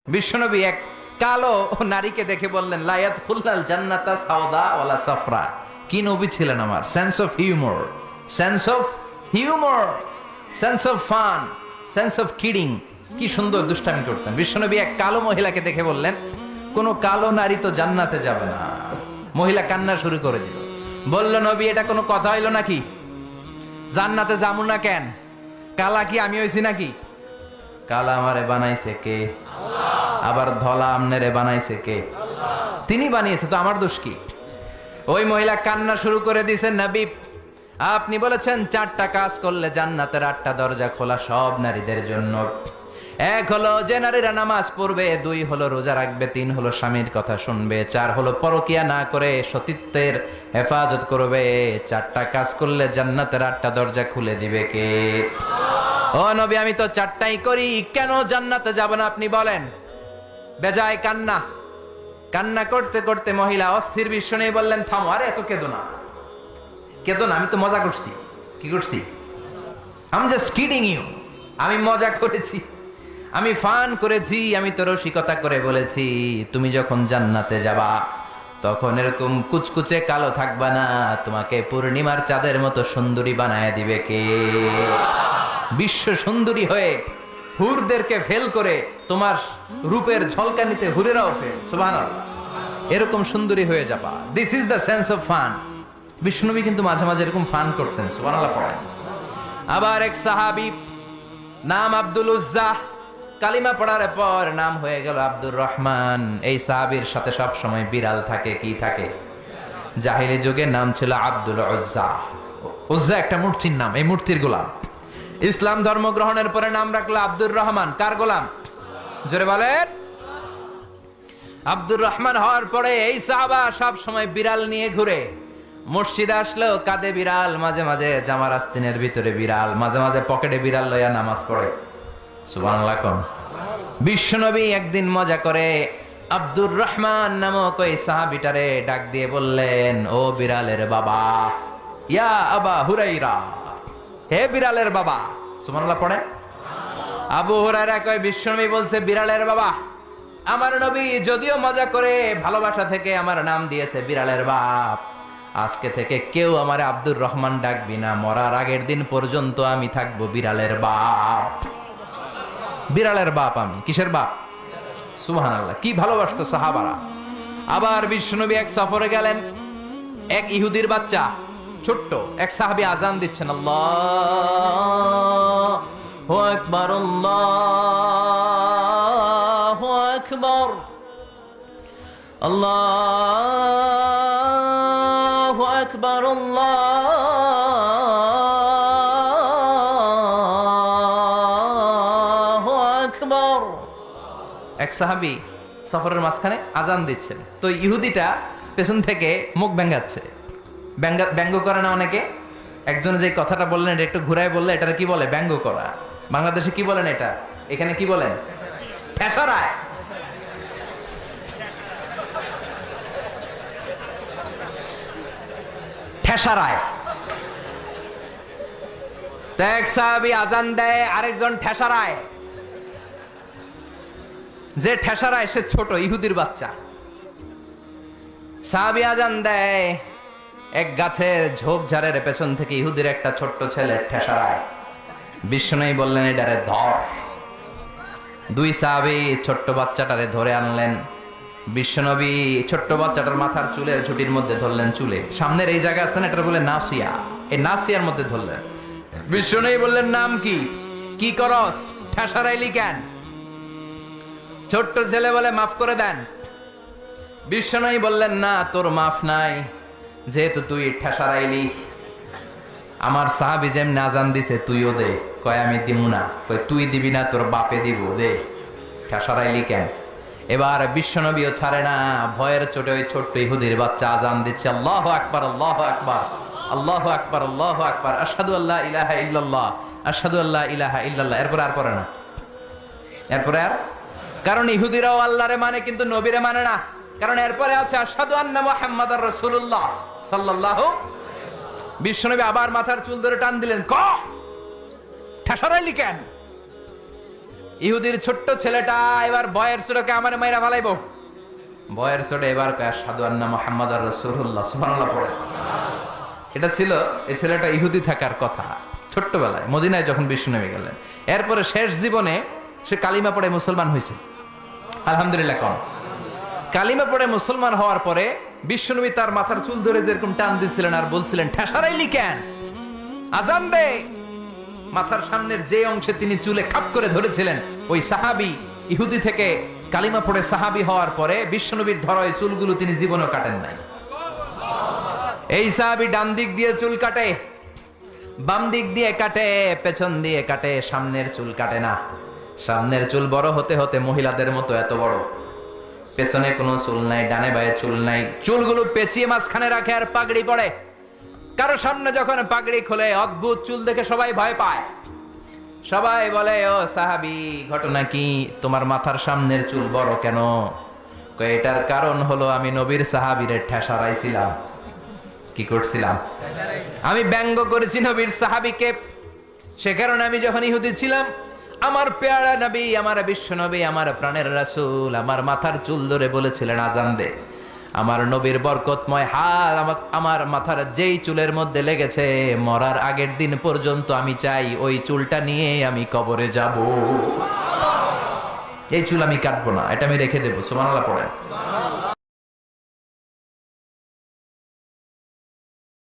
বিশ্বনবী এক কালো নারীকে দেখে বললেন লা ইয়াদখুলুল জান্নাতা সাওদা ওয়ালা সাফরা। কি নবী ছিলেন আমার! Sense of humour, sense of humour, sense of fun, sense of kidding. কি সুন্দর দুষ্টামি করতেন বিশ্বনবী। এক কালো মহিলাকে দেখে বললেন কোন কালো নারী তো জান্নাতে যাবে না। মহিলা কান্না শুরু করে দিল, বলল নবী এটা কোনো কথা হইল নাকি? জান্নাতে যাবো না কেন? কালা কি আমি হইছি নাকি? কালা আমারে বানাইছে কে? আবার ধলা আমনেরে বানাইছে কে? তিনি বানিয়েছে, তো আমার দোষ কি? ওই মহিলা কান্না শুরু করে দিয়েছে, নবী আপনি বলেছেন 4টা কাজ করলে জান্নাতের 8টা দরজা খোলা সব নারীদের জন্য। 1 হলো যে নারীরা নামাজ পড়বে, 2 হলো রোজা রাখবে, 3 হলো স্বামীর কথা শুনবে, 4 হলো পরকিয়া না করে সতীত্বের হেফাজত করবে। 4টা কাজ করলে জান্নাতের 8টা দরজা খুলে দিবে কে? ও নবী আমি তো 4টাই করি, কেন জান্নাতে যাব না আপনি বলেন? বেজায় কান্না, কান্না করতে করতে মহিলা অস্থির। বিশ্ব নেই বললেন থামো, আরে এত কেঁদো না, কেঁদো না, আমি তো মজা করছি। কি করছি? I just kidding you. আমি মজা করেছি, আমি ফান করেছি, আমি তো রসিকতা করে বলেছি তুমি যখন জান্নাতে যাবা তখন এরকম কুচকুচে কালো থাকবা না, তোমাকে পূর্ণিমার চাঁদের মতো সুন্দরী বানায় দিবে কে? বিশ্ব সুন্দরী হয়ে হুরদেরকে ফেল করে তোমার রূপের ঝলকানিতে হুরেরাও ফেল। সুবহানাল্লাহ, এরকম সুন্দরী হয়ে যাবা। This is the sense of fun. বিষ্ণুনবী কিন্তু মাঝে মাঝে এরকম ফান করতেন। সুবহানাল্লাহ পড়েন। আবার এক সাহাবী নাম আব্দুল উজ্জা, কালিমা পড়ার পর নাম হয়ে গেল আব্দুর রহমান। এই সাহাবীর সাথে সব সময় বিড়াল থাকে। কি থাকে? জাহিলি যুগে নাম ছিল আব্দুল উজ্জা। উজ্জা একটা মূর্তির নাম, এই মূর্তির গোলাম। ইসলাম ধর্ম গ্রহণের পরে নাম রাখলো আব্দুর রহমান। কার গোলাম? জোরে বলেন। আব্দুর রহমান হওয়ার পরে এই সাহাবা সব সময় বিড়াল নিয়ে ঘুরে। মসজিদে আসলেও কাঁধে বিড়াল, মাঝে মাঝে জামার আস্তিনের ভিতরে বিড়াল, মাঝে মাঝে পকেটে বিড়াল লইয়া নামাজ পড়ে। সুবহানাল্লাহ কোন। বিশ্বনবী একদিন মজা করে আব্দুর রহমান নামক ওই সাহাবীটারে ডাক দিয়ে বললেন ও বিড়ালের বাবা, ইয়া আবা হুরাইরা, হে বিড়ালের বাবা। সুবহানাল্লাহ পড়ে। আবু হুরায়রা কয় বিশ্বনবী বলছে বিড়ালের বাবা। আমার নবী যদিও মজা করে ভালোবাসা থেকে আমার নাম দিয়েছে বিড়ালের বাপ, আজকে থেকে কেউ আমার আব্দুর রহমান ডাকবি না, মরার আগের দিন পর্যন্ত আমি থাকবো বিড়ালের বাপ। বিড়ালের বাপ আমি। কিসের বাপ? সুবহানাল্লাহ, কি ভালোবাসতো সাহাবারা। আবার বিশ্বনবী এক সফরে গেলেন, এক ইহুদির বাচ্চা ছোট্ট এক সাহাবী আজান দিচ্ছেন, আল্লাহু আকবার, আল্লাহু আকবার, আল্লাহু আকবার, আল্লাহু আকবার। এক সাহাবী সফরের মাঝখানে আজান দিচ্ছেন, তো ইহুদিটা পেছন থেকে মুখ ব্যাঙ্গাচ্ছে। ব্যঙ্গ করে না অনেকে? একজন যে কথাটা বললেন এটা একটু ঘুরায় বললে এটা কি বলে? ব্যঙ্গ করা। বাংলাদেশে কি বলেন এটা? এখানে কি বলেন? ঠেসারায়। ঠেসারায়। এক সাহাবী আজান দেয়, আরেকজন ঠেসারায়। যে ঠেসারায় সে ছোট ইহুদির বাচ্চা। সাহাবী আজান দেয়, এক গাছের ঝোপঝাড়ের পেছন থেকে ইহুদির একটা ছোট্ট ছেলে ঠেসারায়। বিশ্বনবী বললেন এটারে ধর। 2 সাহাবী ছোট্ট বাচ্চাটারে ধরে আনলেন। বিশ্বনবী ছোট্ট বাচ্চাটার মাথার চুলের ঝুটির মধ্যে ধরলেন, চুলে সামনের এই জায়গা আছে না, এটা বলে নাসিয়া, এই নাসিয়ার মধ্যে ধরলেন। বিশ্বনবী বললেন নাম কি? কি করস? ঠেসারাইলি কেন? ছোট্ট ছেলে বলে মাফ করে দেন। বিশ্বনবী বললেন না, তোর মাফ নাই, যেহেতু তুই ঠেসারাইলি। আমার সাহাবী যেমন আজান দিছে তুইও দে। কয় আমি দিমু না। কয় তুই দিবি না, তোর বাপে দিব, দে। ঠেসারাইলি কেন? এবার বিশ্বনবীও ছাড়ে না, ভয়ের চোটে ওই ছোট্ট ইহুদির বাচ্চা আজান দিচ্ছে, আল্লাহু আকবার, আল্লাহু আকবার, আল্লাহু আকবার, আল্লাহু আকবার, আশহাদু আল্লা ইলাহা ইল্লাল্লাহ, আশহাদু আল্লা ইলাহা ইল্লাল্লাহ। এরপর আর পড়ে না, এরপরে আর। কারণ ইহুদিরাও আল্লাহরে মানে কিন্তু নবীরে মানে না। কারণ এরপরে আছে আশহাদু আন্না মুহাম্মাদার রাসূলুল্লাহ সাল্লাল্লাহু। বিশ্বনবী আবার মাথার চুল ধরে টান দিলেন, ক ঠেসারাইলি কেন? ইহুদির ছোট্ট ছেলেটা এবার বয়ের ছোটকে আমার মাইরা ফালাইবো। বয়ের ছোট এবার কয় আশহাদু আন্না মুহাম্মাদার রাসূলুল্লাহ, সুবহানাল্লাহ পড়ে। এটা ছিল এই ছেলেটা ইহুদি থাকার কথা ছোট্টবেলায় মদিনায় যখন বিশ্ব নেমে গেলেন। এরপরে শেষ জীবনে সে কালিমা পড়ে মুসলমান হয়েছে। আলহামদুলিল্লাহ। কোন কালিমা পড়ে মুসলমান হওয়ার পরে বিশ্বনবী তার মাথার চুল ধরে যেরকম টান দিছিলেন আর বলছিলেন, ঠেসারাইলি কেন, আজান দে। মাথার সামনের যে অংশে তিনি চুলে খাপ করে ধরেছিলেন, ওই সাহাবী ইহুদি থেকে কালিমা পড়ে সাহাবী হওয়ার পরে বিশ্বনবীর ধরা ওই চুলগুলো তিনি জীবনেও কাটেন নাই। এই সাহাবী ডান দিক দিয়ে চুল কাটে, বাম দিক দিয়ে কাটে, পেছন দিয়ে কাটে, সামনের চুল কাটে না। সামনের চুল বড় হতে হতে মহিলাদের মতো এত বড়, পেছনে কোনো চুল নাই, ডানে বায়ে চুল নাই, চুলগুলো পেঁচিয়ে মাঝখানে রাখে আর পাগড়ি পরে। কারো সামনে যখন পাগড়ি খোলে অদ্ভুত চুল দেখে সবাই ভয় পায়। সবাই বলে, ও সাহাবী, ঘটনা কি, তোমার মাথার সামনের চুল বড় কেন? এটার কারণ হলো আমি নবীর সাহাবীরে ঠেসারাইছিলাম। কি করছিলাম? আমি ব্যঙ্গ করেছি নবীর সাহাবীকে। সে কারণে আমি যখন ইহুদি ছিলাম, আমার পেয়ারা নবী, আমার বিশ্ব নবী, আমার প্রাণের রাসূল আমার মাথার চুল ধরে বলেছিলেন আজান দে। আমার নবীর বরকতময় হাত আমার মাথার যেই চুলের মধ্যে লেগেছে, মরার আগের দিন পর্যন্ত আমি চাই ওই চুলটা নিয়ে আমি কবরে যাব। এই চুল আমি কাটবো না, এটা আমি রেখে দেবো। সুবহানাল্লাহ পড়েন।